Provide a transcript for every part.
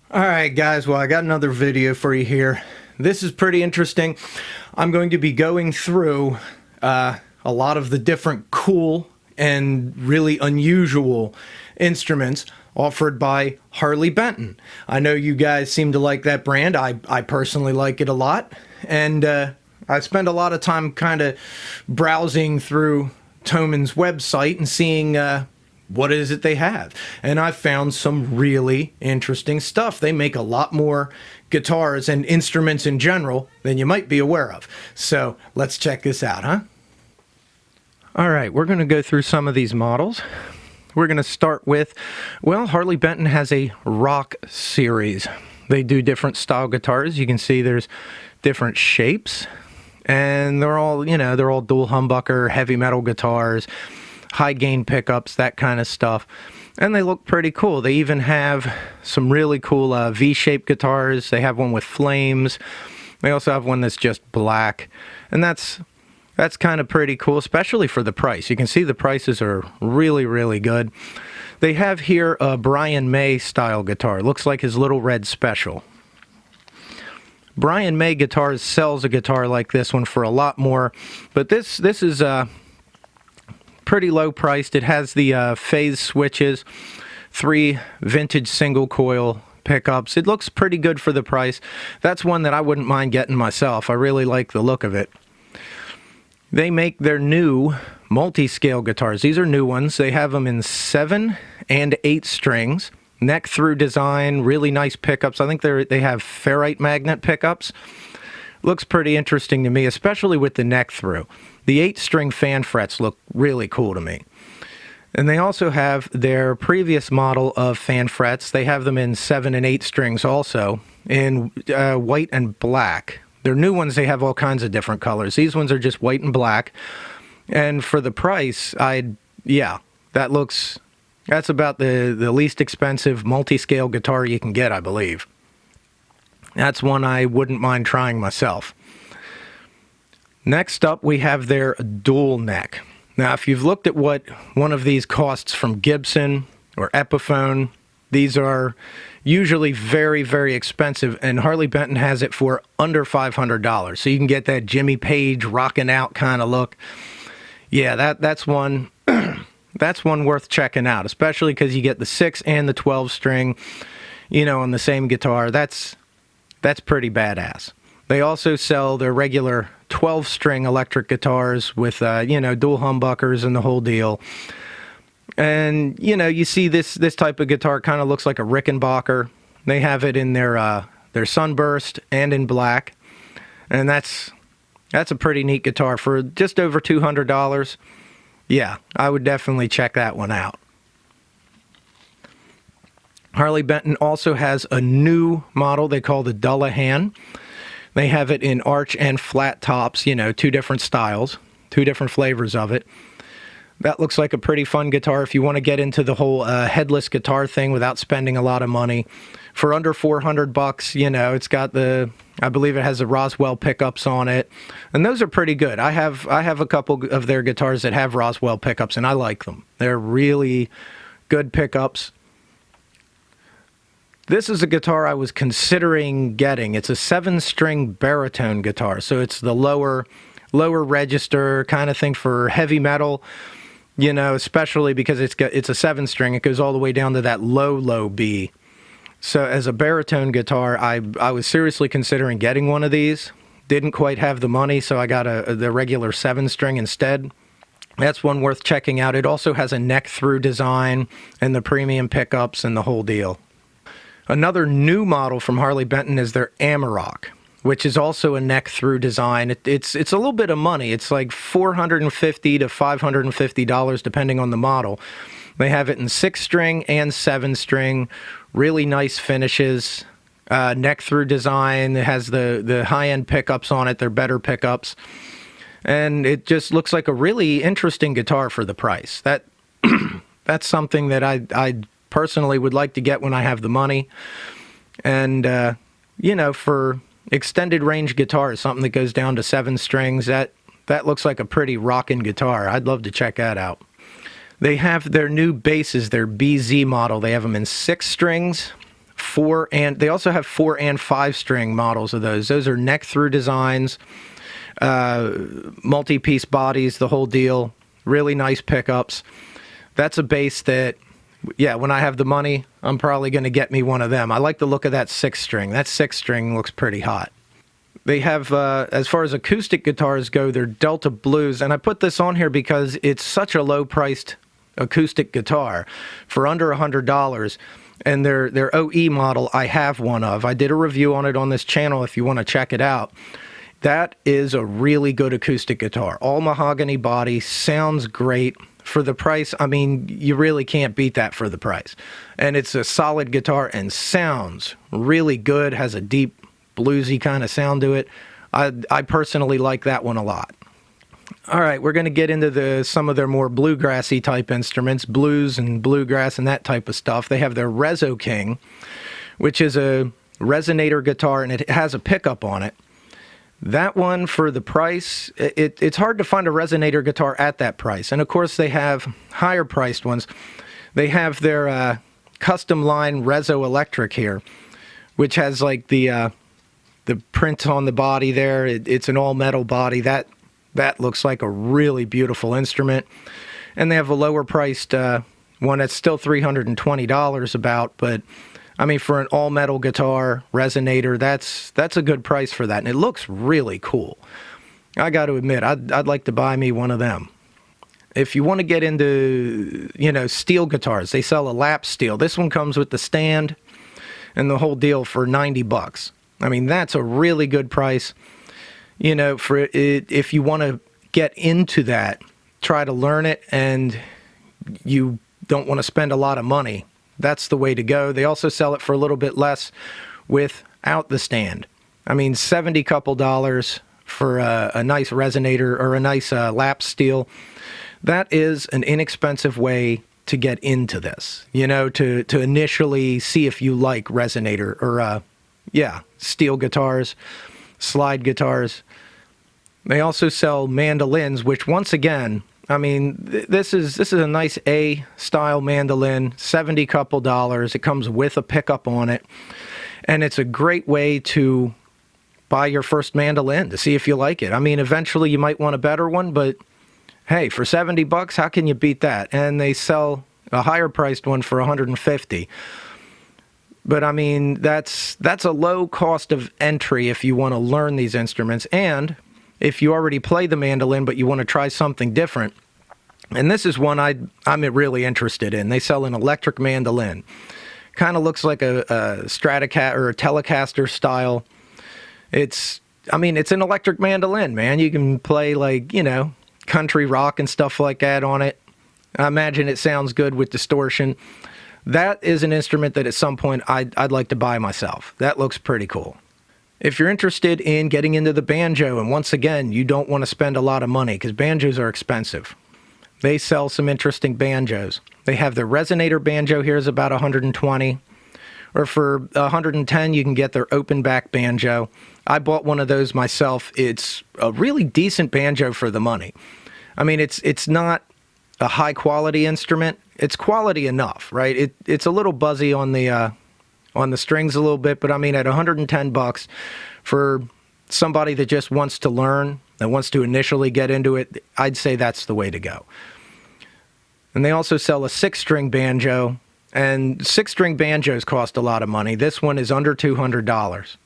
Alright guys, well I got another video for you here. This is pretty interesting. I'm going to be going through a lot of the different cool and really unusual instruments offered by Harley Benton. I know you guys seem to like that brand. I personally like it a lot, and I spend a lot of time kind of browsing through Thomann's website and seeing what is it they have, and I found some really interesting stuff. They make a lot more guitars and instruments in general than you might be aware of. So let's check this out, huh? Alright, we're going to go through some of these models. We're going to start with, well, Harley Benton has a rock series. They do different style guitars. You can see there's different shapes, and they're all, you know, they're all dual humbucker, heavy metal guitars, high gain pickups, that kind of stuff. And they look pretty cool. They even have some really cool V-shaped guitars. They have one with flames. They also have one that's just black. And that's kind of pretty cool, especially for the price. You can see the prices are really, really good. They have here a Brian May style guitar. Looks like his Little Red Special. Brian May Guitars sells a guitar like this one for a lot more, but this is pretty low priced. It has the phase switches, 3 vintage single coil pickups. It looks pretty good for the price. That's one that I wouldn't mind getting myself. I really like the look of it. They make their new multi-scale guitars. These are new ones. They have them in 7 and 8 strings. Neck through design, really nice pickups. I think they have ferrite magnet pickups. Looks pretty interesting to me, especially with the neck through. The 8-string fan frets look really cool to me. And they also have their previous model of fan frets. They have them in 7 and 8 strings also, in white and black. Their new ones, they have all kinds of different colors. These ones are just white and black. And for the price, that's about the least expensive multi-scale guitar you can get, I believe. That's one I wouldn't mind trying myself. Next up, we have their dual neck. Now, if you've looked at what one of these costs from Gibson or Epiphone, these are usually very, very expensive, and Harley Benton has it for under $500. So you can get that Jimmy Page rocking out kind of look. Yeah, that's one that's one worth checking out, especially because you get the 6 and the 12 string, you know, on the same guitar. That's pretty badass. They also sell their regular 12-string electric guitars with, you know, dual humbuckers and the whole deal. And, you know, you see this type of guitar kind of looks like a Rickenbacker. They have it in their Sunburst and in black. And that's a pretty neat guitar for just over $200. Yeah, I would definitely check that one out. Harley Benton also has a new model they call the Dullahan. They have it in arch and flat tops, you know, 2 different styles, 2 different flavors of it. That looks like a pretty fun guitar if you want to get into the whole headless guitar thing without spending a lot of money. For under $400, you know, it's got I believe it has the Roswell pickups on it, and those are pretty good. I have a couple of their guitars that have Roswell pickups, and I like them. They're really good pickups. This is a guitar I was considering getting. It's a 7-string baritone guitar, so it's the lower register kind of thing for heavy metal, you know, especially because it's a 7-string. It goes all the way down to that low B. So as a baritone guitar, I was seriously considering getting one of these. Didn't quite have the money, so I got the regular 7-string instead. That's one worth checking out. It also has a neck through design and the premium pickups and the whole deal. Another new model from Harley Benton is their Amarok, which is also a neck through design. It's a little bit of money. It's like $450 to $550 depending on the model. They have it in 6-string and 7-string, really nice finishes, neck through design. It has the high-end pickups on it. They're better pickups, and it just looks like a really interesting guitar for the price. That's something that I personally would like to get when I have the money. And you know, for extended range guitars, something that goes down to 7 strings, that looks like a pretty rockin' guitar. I'd love to check that out. They have their new basses, their BZ model. They have them in 6 strings, they also have 4 and 5 string models of those. Those are neck through designs, multi-piece bodies, the whole deal. Really nice pickups. That's a bass that, yeah, when I have the money, I'm probably going to get me one of them. I like the look of that 6 string. That 6 string looks pretty hot. They have, as far as acoustic guitars go, they're Delta Blues, and I put this on here because it's such a low-priced acoustic guitar for under $100, and their OE model I have one of. I did a review on it on this channel if you want to check it out. That is a really good acoustic guitar. All mahogany body, sounds great. For the price, I mean, you really can't beat that for the price. And it's a solid guitar and sounds really good, has a deep bluesy kind of sound to it. I personally like that one a lot. All right, we're going to get into some of their more bluegrassy type instruments, blues and bluegrass and that type of stuff. They have their Resoking, which is a resonator guitar, and it has a pickup on it. That one, for the price, it's hard to find a resonator guitar at that price. And of course, they have higher priced ones. They have their custom line ResoElectric here, which has like the print on the body there. It's an all metal body. That looks like a really beautiful instrument. And they have a lower priced one that's still $320 about, but I mean, for an all-metal guitar, resonator, that's a good price for that, and it looks really cool. I got to admit, I'd like to buy me one of them. If you want to get into, steel guitars, they sell a lap steel. This one comes with the stand and the whole deal for $90. I mean, that's a really good price. For it, if you want to get into that, try to learn it, and you don't want to spend a lot of money, that's the way to go. They also sell it for a little bit less without the stand. I mean, $70 couple for a nice resonator or a nice lap steel. That is an inexpensive way to get into this, to initially see if you like resonator or, steel guitars, slide guitars. They also sell mandolins, which once again, I mean, this is a nice A-style mandolin, $70 couple. It comes with a pickup on it, and it's a great way to buy your first mandolin to see if you like it. I mean, eventually you might want a better one, but hey, for $70, how can you beat that? And they sell a higher priced one for $150. But I mean, that's a low cost of entry if you want to learn these instruments, and if you already play the mandolin but you want to try something different. And this is one I'm really interested in. They sell an electric mandolin. Kind of looks like a Stratocaster or a Telecaster style. It's an electric mandolin, man. You can play like, country rock and stuff like that on it. I imagine it sounds good with distortion. That is an instrument that at some point I'd like to buy myself. That looks pretty cool. If you're interested in getting into the banjo, and once again, you don't want to spend a lot of money because banjos are expensive, they sell some interesting banjos. They have their resonator banjo here is about $120, or for $110 you can get their open back banjo. I bought one of those myself. It's a really decent banjo for the money. I mean, it's not a high quality instrument. It's quality enough, right? It's a little buzzy on the strings a little bit, but I mean, at $110 for somebody that just wants to learn, that wants to initially get into it, I'd say that's the way to go. And they also sell a 6-string banjo, and 6-string banjos cost a lot of money. This one is under $200.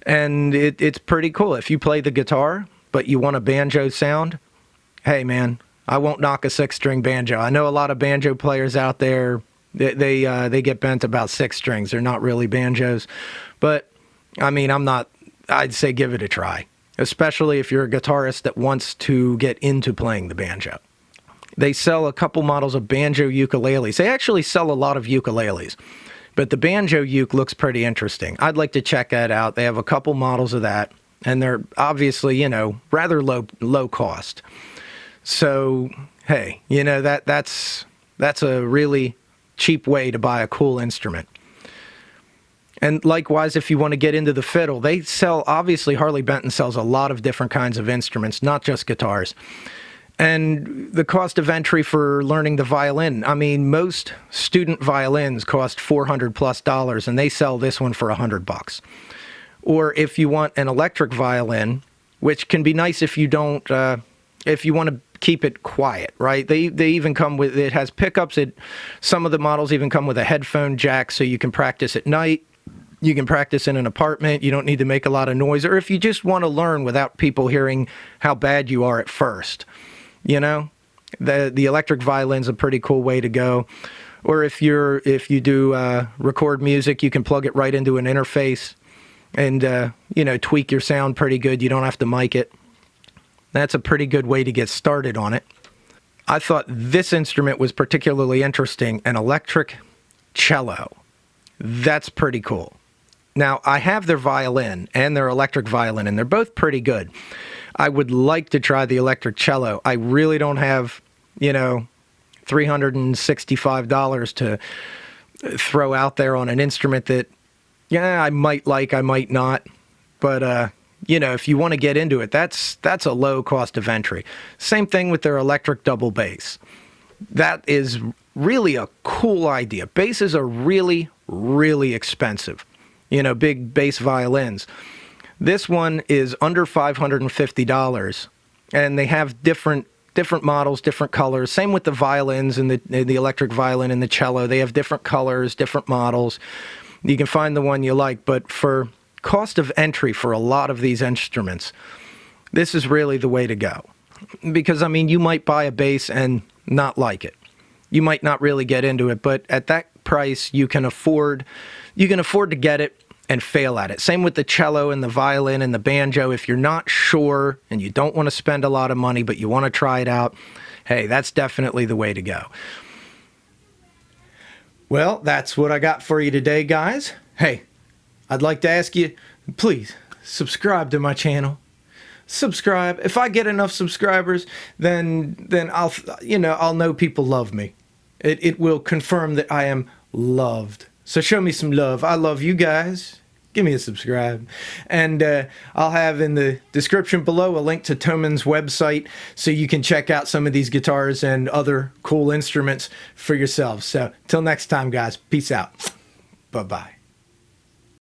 And it's pretty cool. If you play the guitar, but you want a banjo sound, hey man, I won't knock a 6-string banjo. I know a lot of banjo players out there, they get bent about 6 strings. They're not really banjos. But, I mean, I'd say give it a try, especially if you're a guitarist that wants to get into playing the banjo. They sell a couple models of banjo ukuleles. They actually sell a lot of ukuleles, but the banjo uke looks pretty interesting. I'd like to check that out. They have a couple models of that, and they're obviously, rather low cost. So, hey, that's a really cheap way to buy a cool instrument. And likewise, if you want to get into the fiddle, they sell, obviously Harley Benton sells a lot of different kinds of instruments, not just guitars. And the cost of entry for learning the violin, I mean, most student violins cost $400+ and they sell this one for $100. Or if you want an electric violin, which can be nice if you don't, if you want to keep it quiet, right? They even come with, it has pickups. Some of the models even come with a headphone jack so you can practice at night. You can practice in an apartment. You don't need to make a lot of noise. Or if you just want to learn without people hearing how bad you are at first, you know, the electric violin's a pretty cool way to go. Or if you do record music, you can plug it right into an interface and, you know, tweak your sound pretty good. You don't have to mic it. That's a pretty good way to get started on it. I thought this instrument was particularly interesting, an electric cello. That's pretty cool. Now, I have their violin and their electric violin, and they're both pretty good. I would like to try the electric cello. I really don't have, you know, $365 to throw out there on an instrument that, yeah, I might like, I might not. But, you know, if you want to get into it, that's a low cost of entry. Same thing with their electric double bass. That is really a cool idea. Basses are really, really expensive. You know, big bass violins. This one is under $550, and they have different models, different colors. Same with the violins and the electric violin and the cello. They have different colors, different models. You can find the one you like, but for cost of entry for a lot of these instruments, this is really the way to go. Because, I mean, you might buy a bass and not like it. You might not really get into it, but at that price, you can afford to get it and fail at it. Same with the cello and the violin and the banjo. If you're not sure and you don't want to spend a lot of money, but you want to try it out, hey, that's definitely the way to go. Well, that's what I got for you today, guys. Hey, I'd like to ask you, please subscribe to my channel. Subscribe. If I get enough subscribers, then I'll know people love me. It will confirm that I am loved. So show me some love. I love you guys. Give me a subscribe. And I'll have in the description below a link to Thomann's website so you can check out some of these guitars and other cool instruments for yourselves. So till next time, guys. Peace out. Bye-bye.